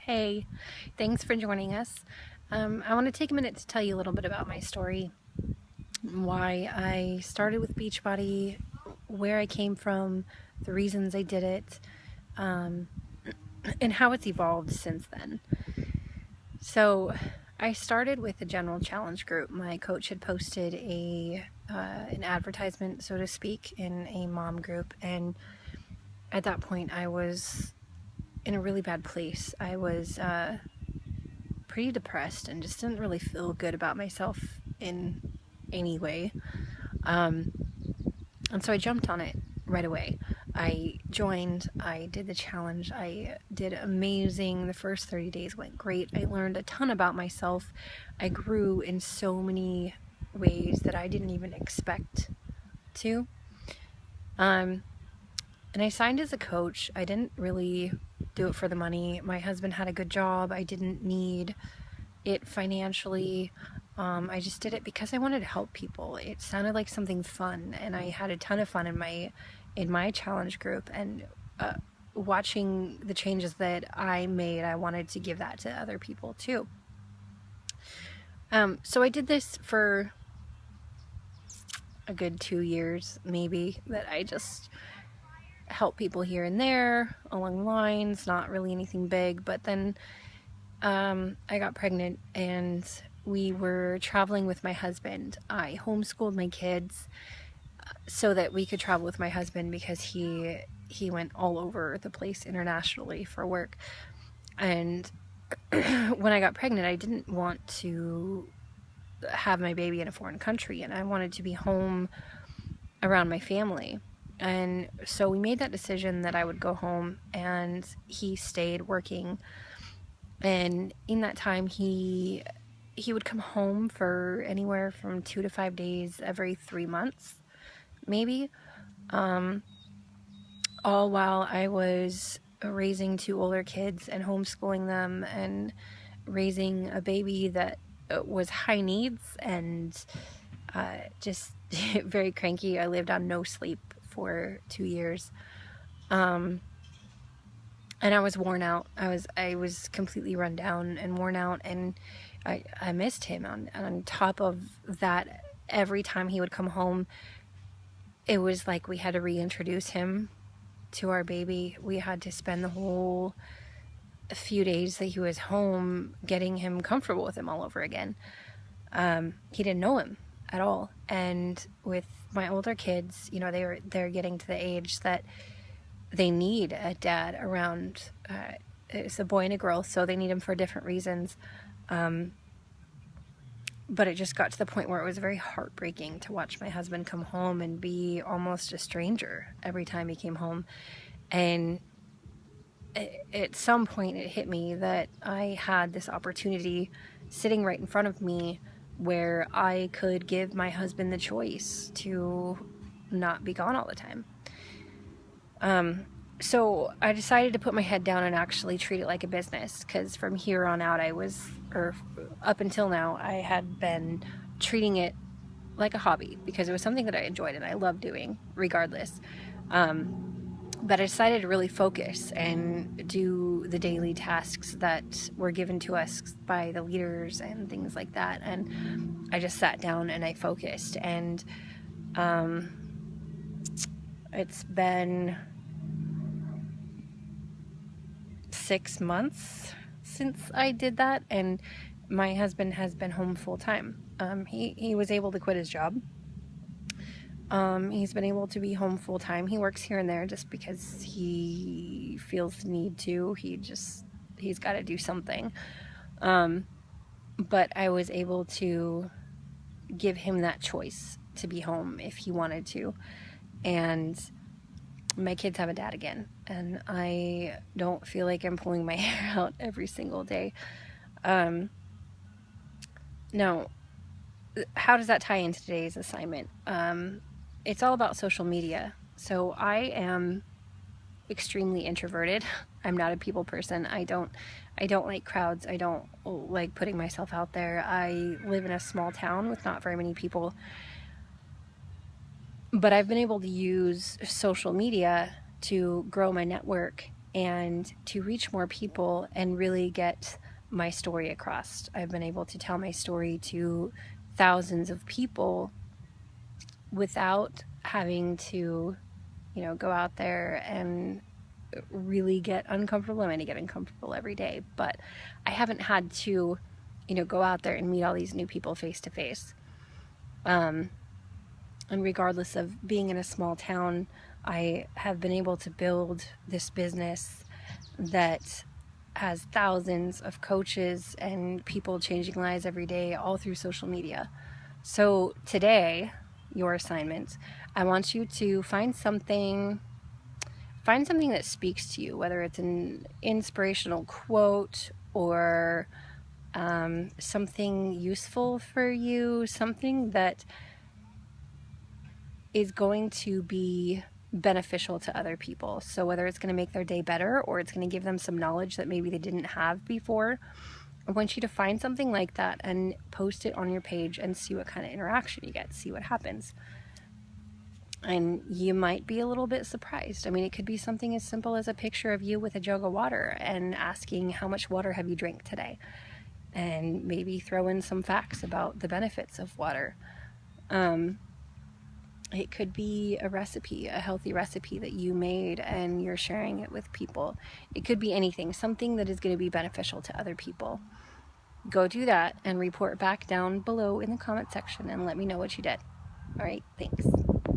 Hey, thanks for joining us. I want to take a minute to tell you a little bit about my story, why I started with Beachbody, where I came from, the reasons I did it, and how it's evolved since then. So, I started with a general challenge group. My coach had posted an advertisement, so to speak, in a mom group, and at that point I was in a really bad place. I was pretty depressed and just didn't really feel good about myself in any way. And so I jumped on it right away. I joined, I did the challenge, I did amazing. The first 30 days went great. I learned a ton about myself. I grew in so many ways that I didn't even expect to. And I signed as a coach. I didn't really do it for the money. My husband had a good job. I didn't need it financially. I just did it because I wanted to help people. It sounded like something fun, and I had a ton of fun in my challenge group. And watching the changes that I made, I wanted to give that to other people too. So I did this for a good 2 years, maybe, that I just help people here and there along the lines, not really anything big. But then I got pregnant and we were traveling with my husband. I homeschooled my kids so that we could travel with my husband because he went all over the place internationally for work. And when I got pregnant, I didn't want to have my baby in a foreign country, and I wanted to be home around my family. And so we made that decision that I would go home, and he stayed working. And in that time, he would come home for anywhere from 2 to 5 days every 3 months, maybe. All while I was raising 2 older kids and homeschooling them and raising a baby that was high needs and just very cranky. I lived on no sleep for 2 years. And I was worn out. I was completely run down and worn out, and I missed him. On top of that, every time he would come home, it was like we had to reintroduce him to our baby. We had to spend the whole few days that he was home getting him comfortable with him all over again. He didn't know him at all. And with my older kids, you know, they're getting to the age that they need a dad around. It's a boy and a girl, so they need him for different reasons. But it just got to the point where it was very heartbreaking to watch my husband come home and be almost a stranger every time he came home. And at some point it hit me that I had this opportunity sitting right in front of me where I could give my husband the choice to not be gone all the time. So I decided to put my head down and actually treat it like a business, because from here on out up until now, I had been treating it like a hobby because it was something that I enjoyed and I loved doing regardless. But I decided to really focus and do the daily tasks that were given to us by the leaders and things like that. And I just sat down and I focused. And it's been 6 months since I did that, and my husband has been home full time. He was able to quit his job. He's been able to be home full time. He works here and there just because he feels the need to. He's got to do something. But I was able to give him that choice to be home if he wanted to. And my kids have a dad again, and I don't feel like I'm pulling my hair out every single day. Now, how does that tie into today's assignment? It's all about social media. So I am extremely introverted. I'm not a people person. I don't like crowds. I don't like putting myself out there. I live in a small town with not very many people. But I've been able to use social media to grow my network and to reach more people and really get my story across. I've been able to tell my story to thousands of people without having to, go out there and really get uncomfortable. I mean, I get uncomfortable every day, but I haven't had to, go out there and meet all these new people face to face. And regardless of being in a small town, I have been able to build this business that has thousands of coaches and people changing lives every day, all through social media. So today, your assignment, I want you to find something that speaks to you, whether it's an inspirational quote or something useful for you, something that is going to be beneficial to other people. So whether it's going to make their day better or it's going to give them some knowledge that maybe they didn't have before, I want you to find something like that and post it on your page and see what kind of interaction you get, see what happens. And you might be a little bit surprised. I mean, it could be something as simple as a picture of you with a jug of water and asking, how much water have you drank today? And maybe throw in some facts about the benefits of water. It could be a recipe, a healthy recipe that you made and you're sharing it with people. It could be anything, something that is going to be beneficial to other people. Go do that and report back down below in the comment section and let me know what you did. All right, thanks.